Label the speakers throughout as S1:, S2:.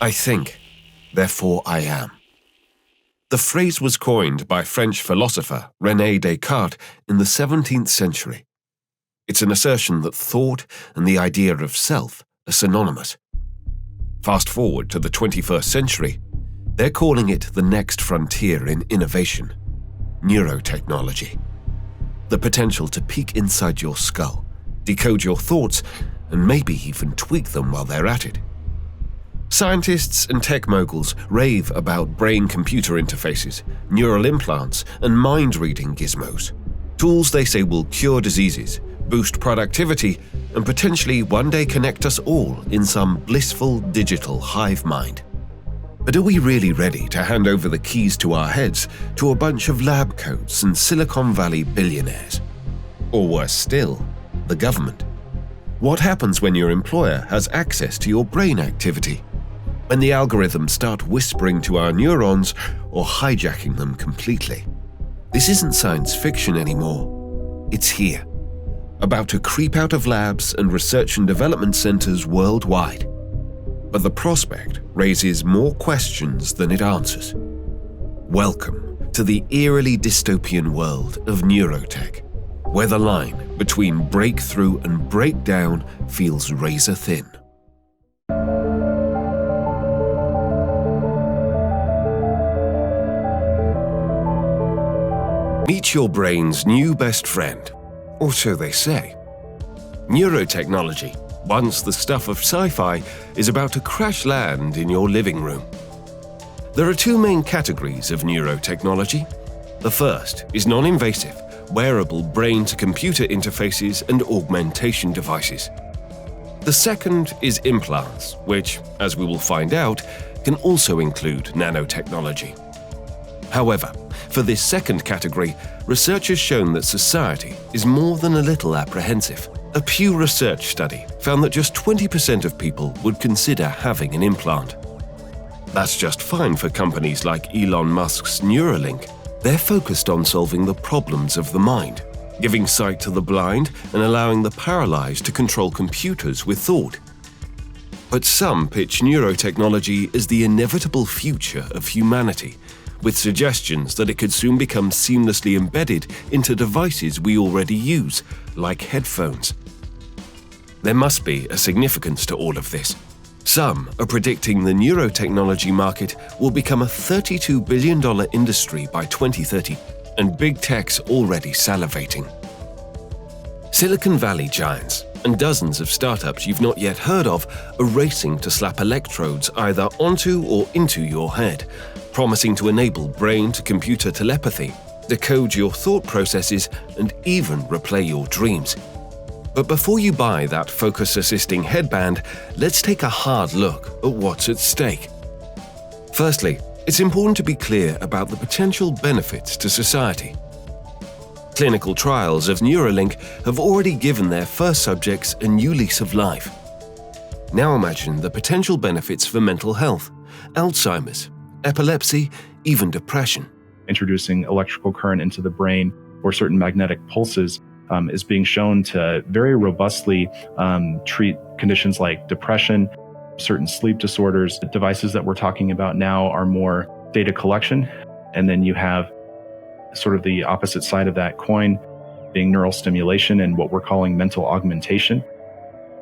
S1: I think, therefore I am. The phrase was coined by French philosopher René Descartes in the 17th century. It's an assertion that thought and the idea of self are synonymous. Fast forward to the 21st century, they're calling it the next frontier in innovation, neurotechnology. The potential to peek inside your skull, decode your thoughts, and maybe even tweak them while they're at it. Scientists and tech moguls rave about brain-computer interfaces, neural implants, and mind-reading gizmos. Tools they say will cure diseases, boost productivity, and potentially one day connect us all in some blissful digital hive mind. But are we really ready to hand over the keys to our heads to a bunch of lab coats and Silicon Valley billionaires? Or worse still, the government? What happens when your employer has access to your brain activity? When the algorithms start whispering to our neurons or hijacking them completely? This isn't science fiction anymore. It's here, about to creep out of labs and research and development centers worldwide. But the prospect raises more questions than it answers. Welcome to the eerily dystopian world of neurotech, where the line between breakthrough and breakdown feels razor thin. Meet your brain's new best friend, or so they say. Neurotechnology, once the stuff of sci-fi, is about to crash land in your living room. There are two main categories of neurotechnology. The first is non-invasive, wearable brain-to-computer interfaces and augmentation devices. The second is implants, which, as we will find out, can also include nanotechnology. However, for this second category, research has shown that society is more than a little apprehensive. A Pew Research study found that just 20% of people would consider having an implant. That's just fine for companies like Elon Musk's Neuralink. They're focused on solving the problems of the mind, giving sight to the blind and allowing the paralyzed to control computers with thought. But some pitch neurotechnology as the inevitable future of humanity, with suggestions that it could soon become seamlessly embedded into devices we already use, like headphones. There must be a significance to all of this. Some are predicting the neurotechnology market will become a $32 billion industry by 2030, and big tech's already salivating. Silicon Valley giants and dozens of startups you've not yet heard of are racing to slap electrodes either onto or into your head, promising to enable brain-to-computer telepathy, decode your thought processes, and even replay your dreams. But before you buy that focus-assisting headband, let's take a hard look at what's at stake. Firstly, it's important to be clear about the potential benefits to society. Clinical trials of Neuralink have already given their first subjects a new lease of life. Now imagine the potential benefits for mental health, Alzheimer's, epilepsy, even depression.
S2: Introducing electrical current into the brain or certain magnetic pulses is being shown to very robustly treat conditions like depression, certain sleep disorders. The devices that we're talking about now are more data collection. And then you have sort of the opposite side of that coin being neural stimulation and what we're calling mental augmentation.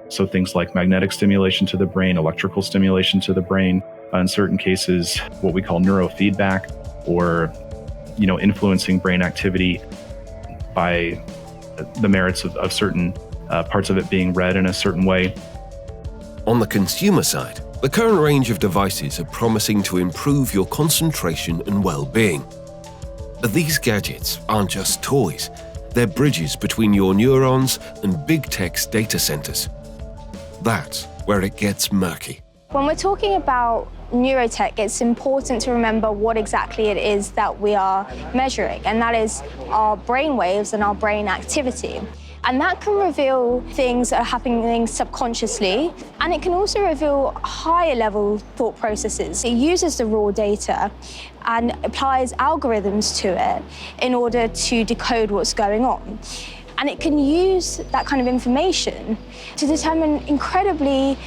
S2: So things like magnetic stimulation to the brain, electrical stimulation to the brain, in certain cases, what we call neurofeedback, or influencing brain activity by the merits of certain parts of it being read in a certain way.
S1: On the consumer side, the current range of devices are promising to improve your concentration and well-being. But these gadgets aren't just toys. They're bridges between your neurons and big tech's data centers. That's where it gets murky.
S3: When we're talking about neurotech, it's important to remember what exactly it is that we are measuring, and that is our brain waves and our brain activity. And that can reveal things that are happening subconsciously, and it can also reveal higher level thought processes. It uses the raw data and applies algorithms to it in order to decode what's going on. And it can use that kind of information to determine incredibly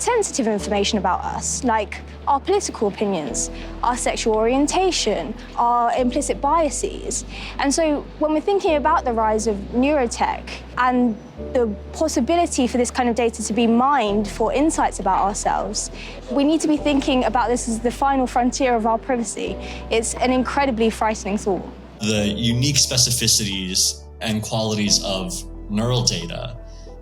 S3: sensitive information about us, like our political opinions, our sexual orientation, our implicit biases. And so when we're thinking about the rise of neurotech and the possibility for this kind of data to be mined for insights about ourselves, we need to be thinking about this as the final frontier of our privacy. It's an incredibly frightening thought.
S4: The unique specificities and qualities of neural data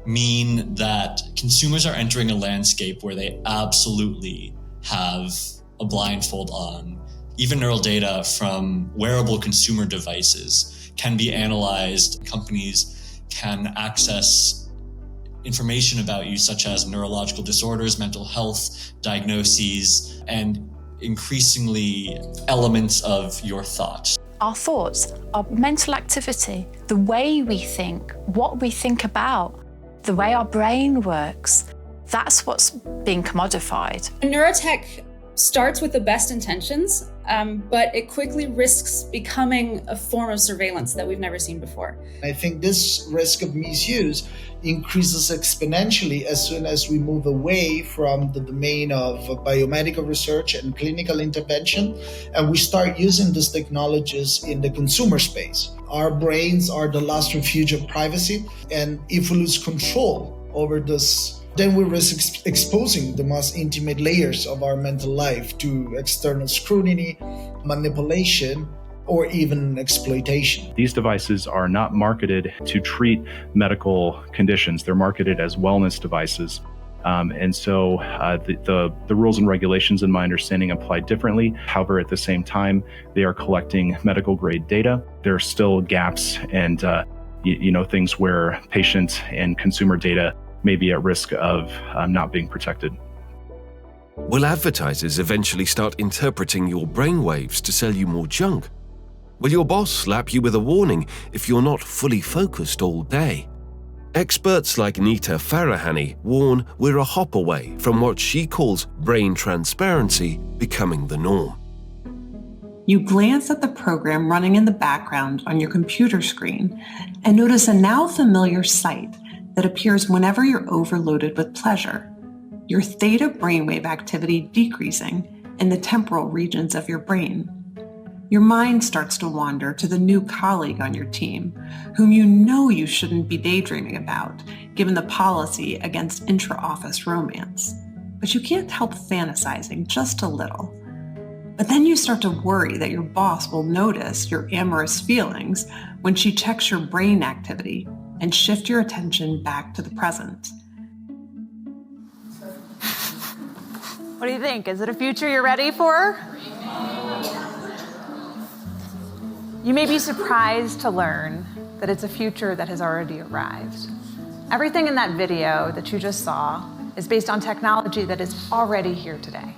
S4: mean that consumers are entering a landscape where they absolutely have a blindfold on. Even neural data from wearable consumer devices can be analyzed. Companies can access information about you, such as neurological disorders, mental health diagnoses, and increasingly elements of your thoughts.
S5: Our thoughts, our mental activity, the way we think, what we think about, the way our brain works, that's what's being commodified.
S6: Neurotech starts with the best intentions, but it quickly risks becoming a form of surveillance that we've never seen before.
S7: I think this risk of misuse increases exponentially as soon as we move away from the domain of biomedical research and clinical intervention, and we start using these technologies in the consumer space. Our brains are the last refuge of privacy, and if we lose control over this, then we risk exposing the most intimate layers of our mental life to external scrutiny, manipulation, or even exploitation.
S2: These devices are not marketed to treat medical conditions. They're marketed as wellness devices. And so the rules and regulations, in my understanding, apply differently. However, at the same time, they are collecting medical grade data. There are still gaps and things where patient and consumer data may be at risk of not being protected.
S1: Will advertisers eventually start interpreting your brainwaves to sell you more junk? Will your boss slap you with a warning if you're not fully focused all day? Experts like Nita Farahani warn we're a hop away from what she calls brain transparency becoming the norm.
S8: You glance at the program running in the background on your computer screen and notice a now familiar sight that appears whenever you're overloaded with pleasure. Your theta brainwave activity decreasing in the temporal regions of your brain. Your mind starts to wander to the new colleague on your team, whom you know you shouldn't be daydreaming about, given the policy against intra-office romance. But you can't help fantasizing just a little. But then you start to worry that your boss will notice your amorous feelings when she checks your brain activity and shift your attention back to the present.
S9: What do you think? Is it a future you're ready for? You may be surprised to learn that it's a future that has already arrived. Everything in that video that you just saw is based on technology that is already here today.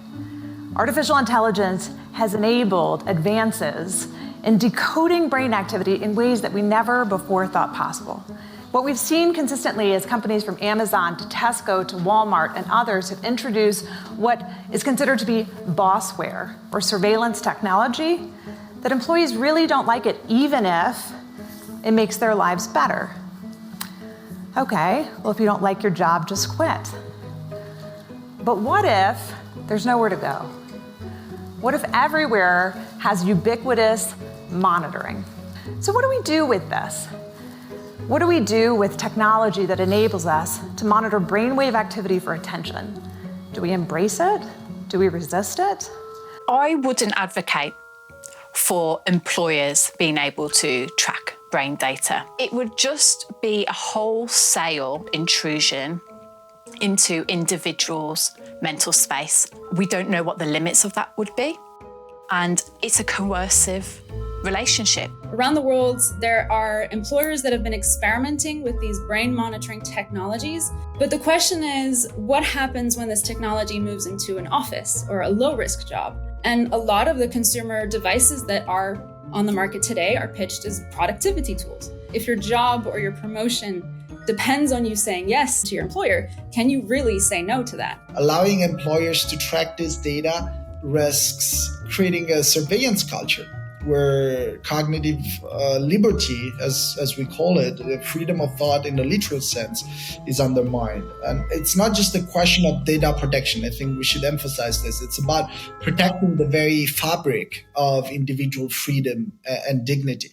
S9: Artificial intelligence has enabled advances in decoding brain activity in ways that we never before thought possible. What we've seen consistently is companies from Amazon to Tesco to Walmart and others have introduced what is considered to be bossware or surveillance technology that employees really don't like it, even if it makes their lives better. Okay, well, if you don't like your job, just quit. But what if there's nowhere to go? What if everywhere has ubiquitous monitoring? So what do we do with this? What do we do with technology that enables us to monitor brainwave activity for attention? Do we embrace it? Do we resist it?
S5: I wouldn't advocate for employers being able to track brain data. It would just be a wholesale intrusion into individuals' mental space. We don't know what the limits of that would be, and it's a coercive relationship.
S6: Around the world, there are employers that have been experimenting with these brain monitoring technologies. But the question is, what happens when this technology moves into an office or a low-risk job? And a lot of the consumer devices that are on the market today are pitched as productivity tools. If your job or your promotion depends on you saying yes to your employer, can you really say no to that?
S7: Allowing employers to track this data risks creating a surveillance culture where cognitive liberty, as we call it, the freedom of thought in the literal sense, is undermined. And it's not just a question of data protection. I think we should emphasize this. It's about protecting the very fabric of individual freedom and dignity.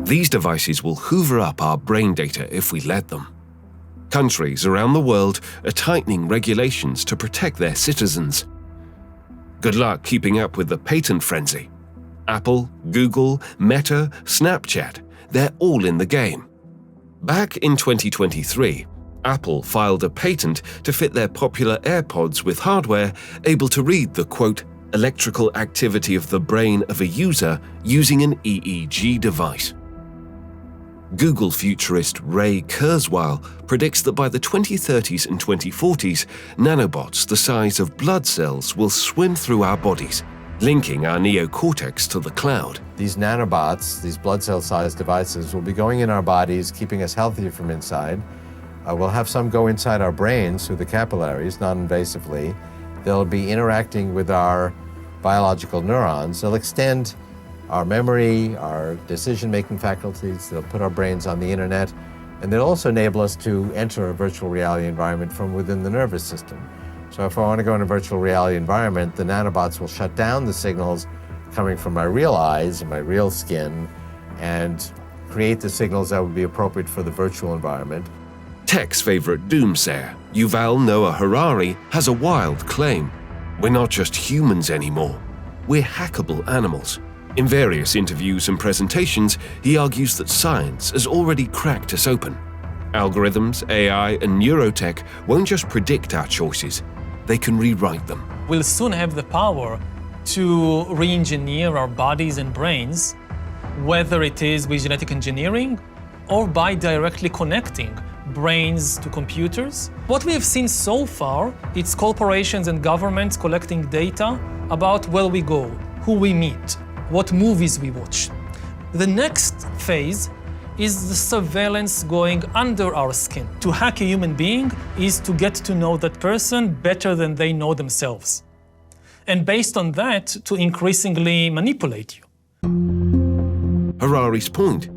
S1: These devices will hoover up our brain data if we let them. Countries around the world are tightening regulations to protect their citizens. Good luck keeping up with the patent frenzy. Apple, Google, Meta, Snapchat, they're all in the game. Back in 2023, Apple filed a patent to fit their popular AirPods with hardware able to read the, quote, electrical activity of the brain of a user using an EEG device. Google futurist Ray Kurzweil predicts that by the 2030s and 2040s, nanobots the size of blood cells will swim through our bodies, linking our neocortex to the cloud.
S10: These nanobots, these blood cell-sized devices, will be going in our bodies, keeping us healthy from inside. We'll have some go inside our brains through the capillaries, non-invasively. They'll be interacting with our biological neurons. They'll extend our memory, our decision-making faculties. They'll put our brains on the internet, and they'll also enable us to enter a virtual reality environment from within the nervous system. So if I want to go in a virtual reality environment, the nanobots will shut down the signals coming from my real eyes and my real skin and create the signals that would be appropriate for the virtual environment.
S1: Tech's favorite doomsayer, Yuval Noah Harari, has a wild claim. We're not just humans anymore. We're hackable animals. In various interviews and presentations, he argues that science has already cracked us open. Algorithms, AI, and neurotech won't just predict our choices, they can rewrite them.
S11: We'll soon have the power to re-engineer our bodies and brains, whether it is with genetic engineering or by directly connecting brains to computers. What we have seen so far, it's corporations and governments collecting data about where we go, who we meet, what movies we watch. The next phase is the surveillance going under our skin. To hack a human being is to get to know that person better than they know themselves. And based on that, to increasingly manipulate you.
S1: Harari's point: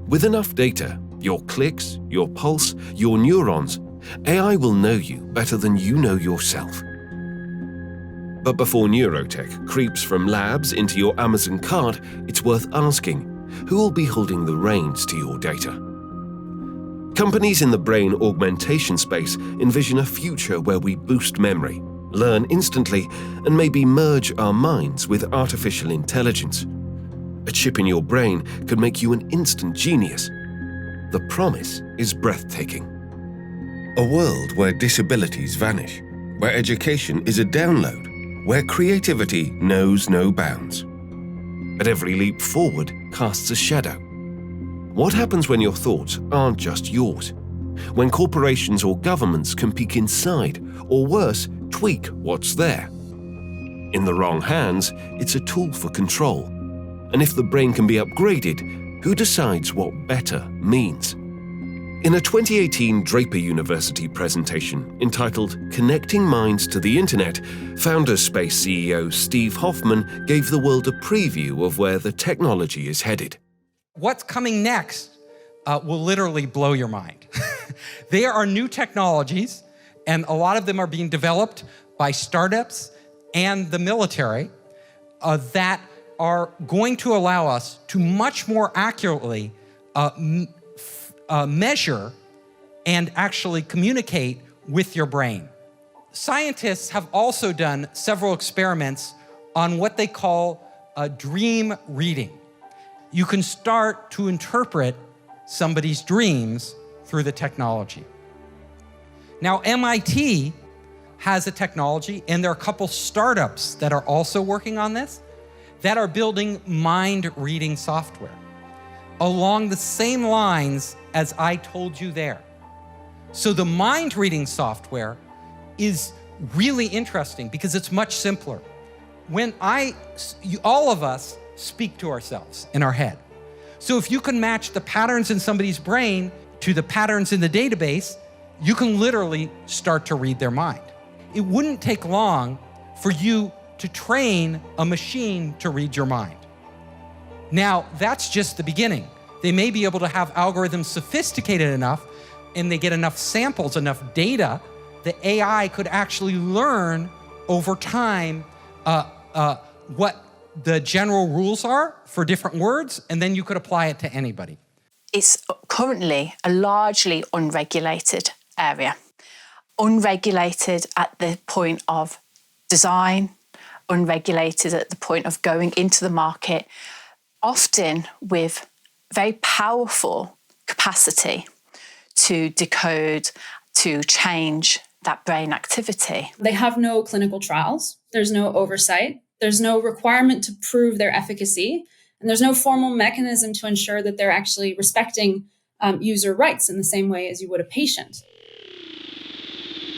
S1: with enough data, your clicks, your pulse, your neurons, AI will know you better than you know yourself. But before neurotech creeps from labs into your Amazon cart, it's worth asking, who will be holding the reins to your data? Companies in the brain augmentation space envision a future where we boost memory, learn instantly, and maybe merge our minds with artificial intelligence. A chip in your brain could make you an instant genius. The promise is breathtaking. A world where disabilities vanish, where education is a download, where creativity knows no bounds. But every leap forward casts a shadow. What happens when your thoughts aren't just yours? When corporations or governments can peek inside, or worse, tweak what's there? In the wrong hands, it's a tool for control. And if the brain can be upgraded, who decides what better means? In a 2018 Draper University presentation entitled Connecting Minds to the Internet, Founders Space CEO Steve Hoffman gave the world a preview of where the technology is headed.
S12: What's coming next will literally blow your mind. There are new technologies, and a lot of them are being developed by startups and the military that are going to allow us to much more accurately measure and actually communicate with your brain. Scientists have also done several experiments on what they call dream reading. You can start to interpret somebody's dreams through the technology. Now, MIT has a technology, and there are a couple startups that are also working on this, that are building mind-reading software along the same lines as I told you there. So the mind-reading software is really interesting because it's much simpler. When all of us speak to ourselves in our head. So if you can match the patterns in somebody's brain to the patterns in the database, you can literally start to read their mind. It wouldn't take long for you to train a machine to read your mind. Now, that's just the beginning. They may be able to have algorithms sophisticated enough and they get enough samples, enough data, the AI could actually learn over time what the general rules are for different words, and then you could apply it to anybody.
S5: It's currently a largely unregulated area. Unregulated at the point of design, unregulated at the point of going into the market, often with very powerful capacity to decode, to change that brain activity.
S6: They have no clinical trials. There's no oversight. There's no requirement to prove their efficacy. And there's no formal mechanism to ensure that they're actually respecting user rights in the same way as you would a patient.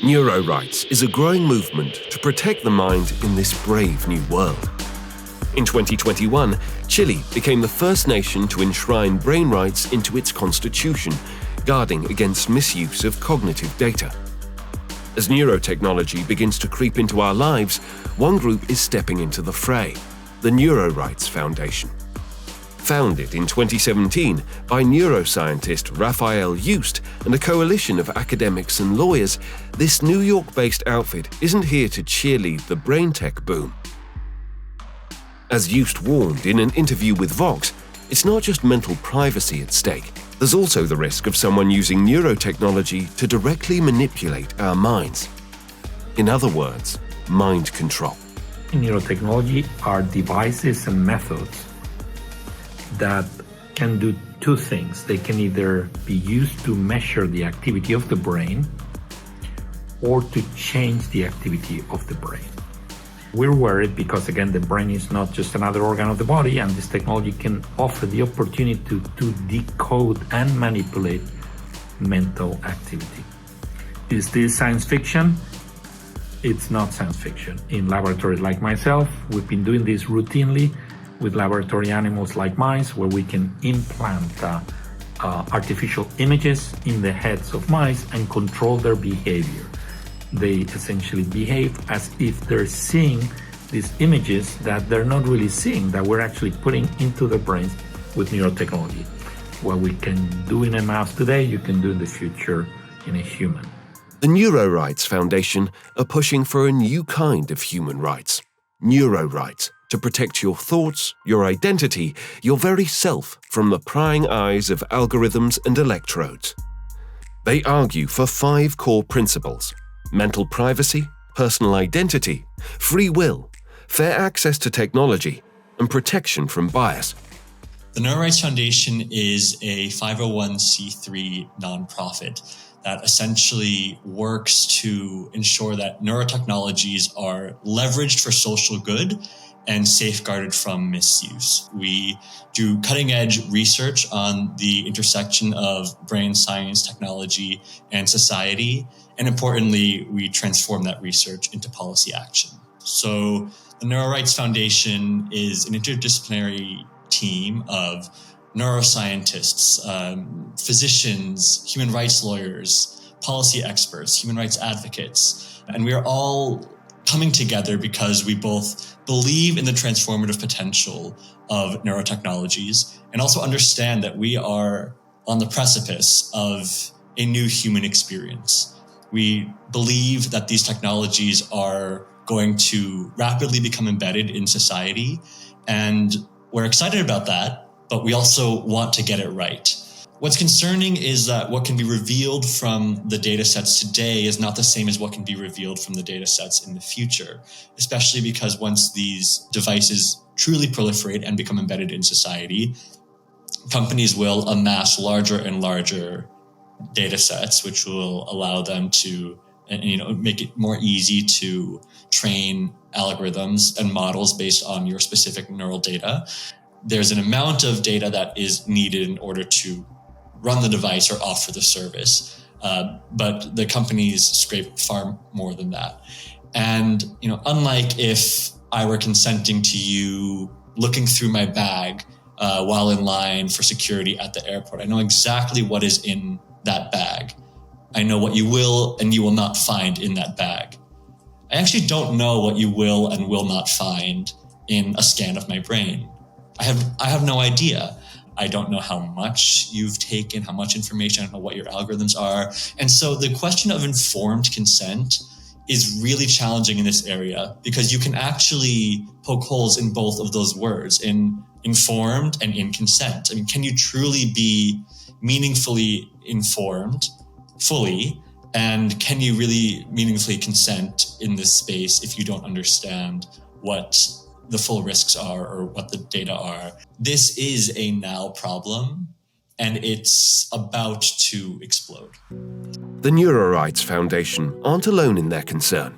S1: Neurorights is a growing movement to protect the mind in this brave new world. In 2021, Chile became the first nation to enshrine brain rights into its constitution, guarding against misuse of cognitive data. As neurotechnology begins to creep into our lives, one group is stepping into the fray, the Neurorights Foundation. Founded in 2017 by neuroscientist Raphael Just and a coalition of academics and lawyers, this New York-based outfit isn't here to cheerlead the brain tech boom. As Just warned in an interview with Vox, it's not just mental privacy at stake. There's also the risk of someone using neurotechnology to directly manipulate our minds. In other words, mind control.
S13: In neurotechnology are devices and methods that can do two things. They can either be used to measure the activity of the brain or to change the activity of the brain. We're worried because, again, the brain is not just another organ of the body, and this technology can offer the opportunity to decode and manipulate mental activity. Is this science fiction? It's not science fiction. In laboratories like myself, we've been doing this routinely with laboratory animals like mice, where we can implant artificial images in the heads of mice and control their behavior. They essentially behave as if they're seeing these images that they're not really seeing, that we're actually putting into their brains with neurotechnology. What we can do in a mouse today, you can do in the future in a human.
S1: The Neurorights Foundation are pushing for a new kind of human rights, neurorights, to protect your thoughts, your identity, your very self from the prying eyes of algorithms and electrodes. They argue for 5 core principles: mental privacy, personal identity, free will, fair access to technology, and protection from bias.
S4: The Neurorights Foundation is a 501c3 nonprofit that essentially works to ensure that neurotechnologies are leveraged for social good and safeguarded from misuse. We do cutting-edge research on the intersection of brain science, technology, and society. And importantly, we transform that research into policy action. So the Neurorights Foundation is an interdisciplinary team of neuroscientists, physicians, human rights lawyers, policy experts, human rights advocates. And we are all coming together because we both believe in the transformative potential of neurotechnologies and also understand that we are on the precipice of a new human experience. We believe that these technologies are going to rapidly become embedded in society, and we're excited about that, but we also want to get it right. What's concerning is that what can be revealed from the data sets today is not the same as what can be revealed from the data sets in the future, especially because once these devices truly proliferate and become embedded in society, companies will amass larger and larger data sets, which will allow them to, make it more easy to train algorithms and models based on your specific neural data. There's an amount of data that is needed in order to run the device or offer the service, but the companies scrape far more than that. And unlike if I were consenting to you looking through my bag while in line for security at the airport, I know exactly what is in that bag. I know what you will and you will not find in that bag. I actually don't know what you will and will not find in a scan of my brain. I have no idea. I don't know how much you've taken, how much information, I don't know what your algorithms are. And so the question of informed consent is really challenging in this area because you can actually poke holes in both of those words, in informed and in consent. I mean, can you truly be meaningfully informed fully? And can you really meaningfully consent in this space if you don't understand what the full risks are or what the data are? This is a now problem, and it's about to explode.
S1: The Neurorights Foundation aren't alone in their concern.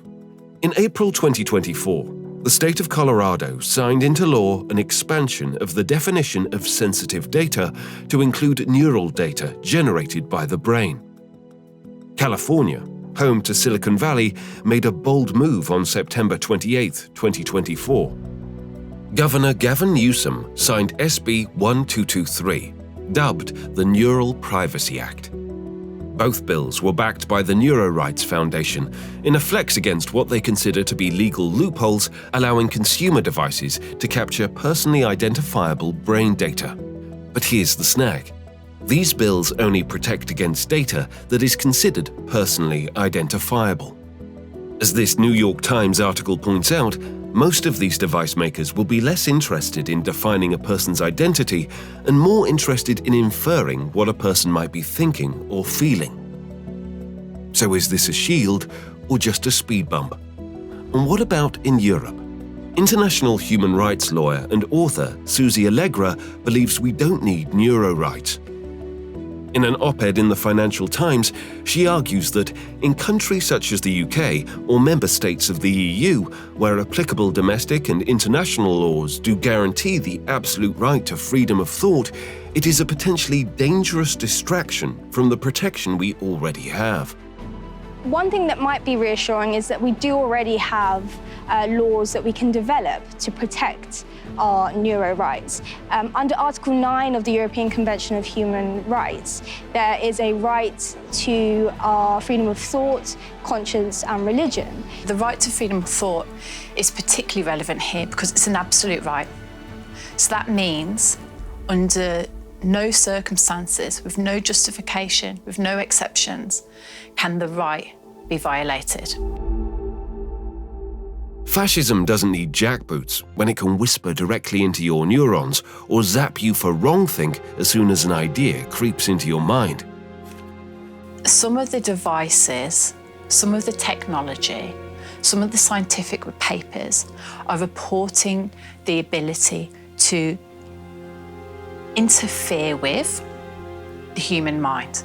S1: In April 2024, the state of Colorado signed into law an expansion of the definition of sensitive data to include neural data generated by the brain. California, home to Silicon Valley, made a bold move on September 28, 2024. Governor Gavin Newsom signed SB 1223, dubbed the Neural Privacy Act. Both bills were backed by the Neurorights Foundation in a flex against what they consider to be legal loopholes allowing consumer devices to capture personally identifiable brain data. But here's the snag. These bills only protect against data that is considered personally identifiable. As this New York Times article points out, most of these device makers will be less interested in defining a person's identity and more interested in inferring what a person might be thinking or feeling. So is this a shield or just a speed bump? And what about in Europe? International human rights lawyer and author Susie Allegra believes we don't need neurorights. In an op-ed in the Financial Times, she argues that in countries such as the UK or member states of the EU, where applicable domestic and international laws do guarantee the absolute right to freedom of thought, it is a potentially dangerous distraction from the protection we already have.
S3: One thing that might be reassuring is that we do already have laws that we can develop to protect our neuro rights. Under Article 9 of the European Convention of Human Rights, there is a right to our freedom of thought, conscience, and religion.
S5: The right to freedom of thought is particularly relevant here because it's an absolute right. So that means under no circumstances, with no justification, with no exceptions, can the right be violated.
S1: Fascism doesn't need jackboots when it can whisper directly into your neurons or zap you for wrongthink as soon as an idea creeps into your mind.
S5: Some of the devices, some of the technology, some of the scientific papers are reporting the ability to interfere with the human mind,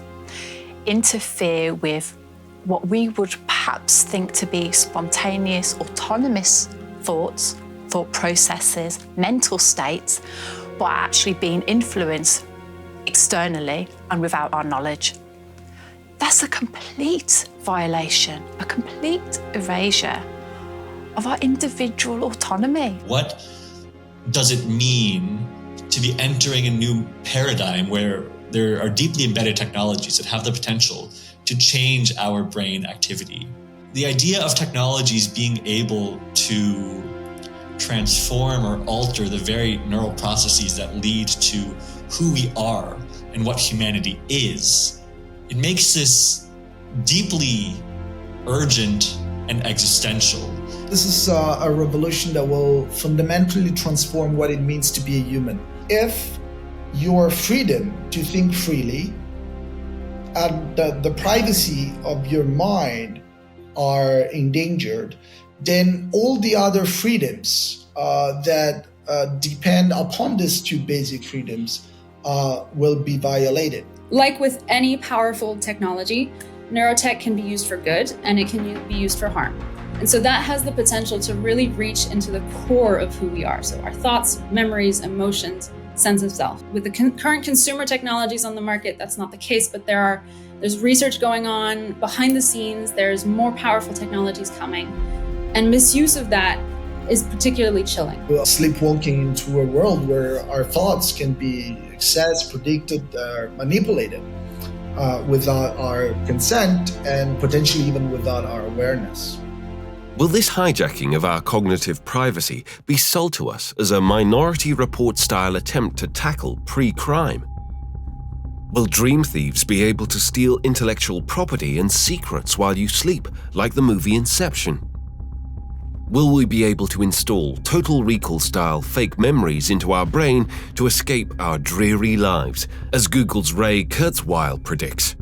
S5: interfere with what we would perhaps think to be spontaneous, autonomous thoughts, thought processes, mental states, but are actually being influenced externally and without our knowledge. That's a complete violation, a complete erasure of our individual autonomy.
S4: What does it mean to be entering a new paradigm where there are deeply embedded technologies that have the potential to change our brain activity? The idea of technologies being able to transform or alter the very neural processes that lead to who we are and what humanity is, it makes this deeply urgent and existential.
S7: This is a revolution that will fundamentally transform what it means to be a human. If your freedom to think freely and the privacy of your mind are endangered, then all the other freedoms that depend upon these two basic freedoms will be violated.
S6: Like with any powerful technology, neurotech can be used for good and it can be used for harm. And so that has the potential to really reach into the core of who we are. So our thoughts, memories, emotions, sense of self. With the current consumer technologies on the market, that's not the case, but there's research going on behind the scenes. There's more powerful technologies coming. And misuse of that is particularly chilling.
S7: We're sleepwalking into a world where our thoughts can be accessed, predicted, manipulated without our consent and potentially even without our awareness.
S1: Will this hijacking of our cognitive privacy be sold to us as a Minority Report-style attempt to tackle pre-crime? Will dream thieves be able to steal intellectual property and secrets while you sleep, like the movie Inception? Will we be able to install Total Recall-style fake memories into our brain to escape our dreary lives, as Google's Ray Kurzweil predicts?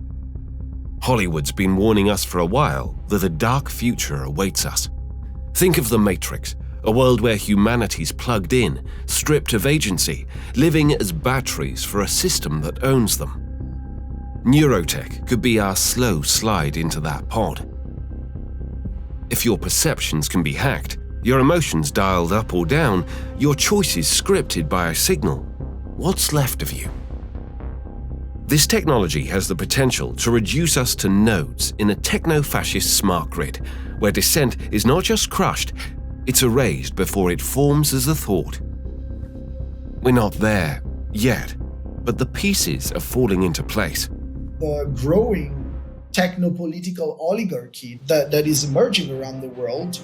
S1: Hollywood's been warning us for a while that a dark future awaits us. Think of The Matrix, a world where humanity's plugged in, stripped of agency, living as batteries for a system that owns them. Neurotech could be our slow slide into that pod. If your perceptions can be hacked, your emotions dialed up or down, your choices scripted by a signal, what's left of you? This technology has the potential to reduce us to nodes in a techno-fascist smart grid, where dissent is not just crushed, it's erased before it forms as a thought. We're not there yet, but the pieces are falling into place.
S7: The growing technopolitical oligarchy that is emerging around the world,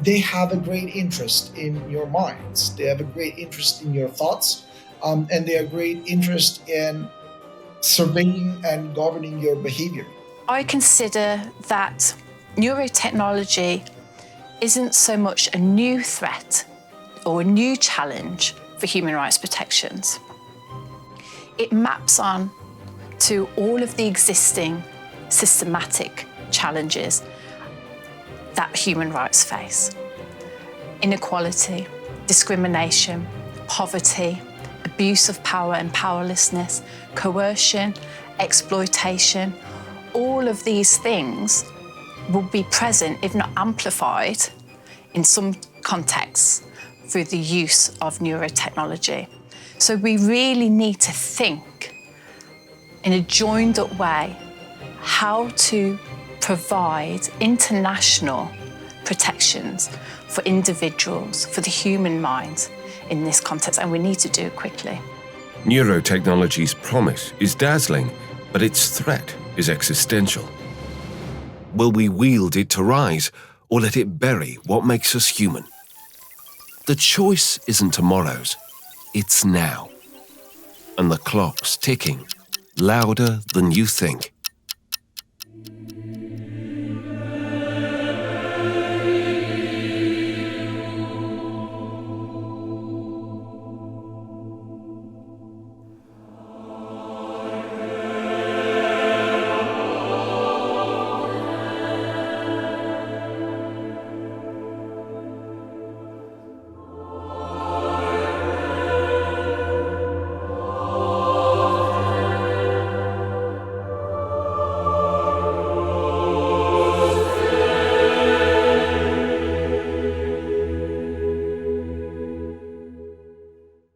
S7: they have a great interest in your minds. They have a great interest in your thoughts, and they have a great interest in surveying and governing your behavior.
S5: I consider that neurotechnology isn't so much a new threat or a new challenge for human rights protections. It maps on to all of the existing systematic challenges that human rights face. Inequality, discrimination, poverty, abuse of power and powerlessness, coercion, exploitation, all of these things will be present, if not amplified, in some contexts through the use of neurotechnology. So we really need to think in a joined-up way how to provide international protections for individuals, for the human mind in this context, and we need to do it quickly.
S1: Neurotechnology's promise is dazzling, but its threat is existential. Will we wield it to rise, or let it bury what makes us human? The choice isn't tomorrow's, it's now. And the clock's ticking, louder than you think.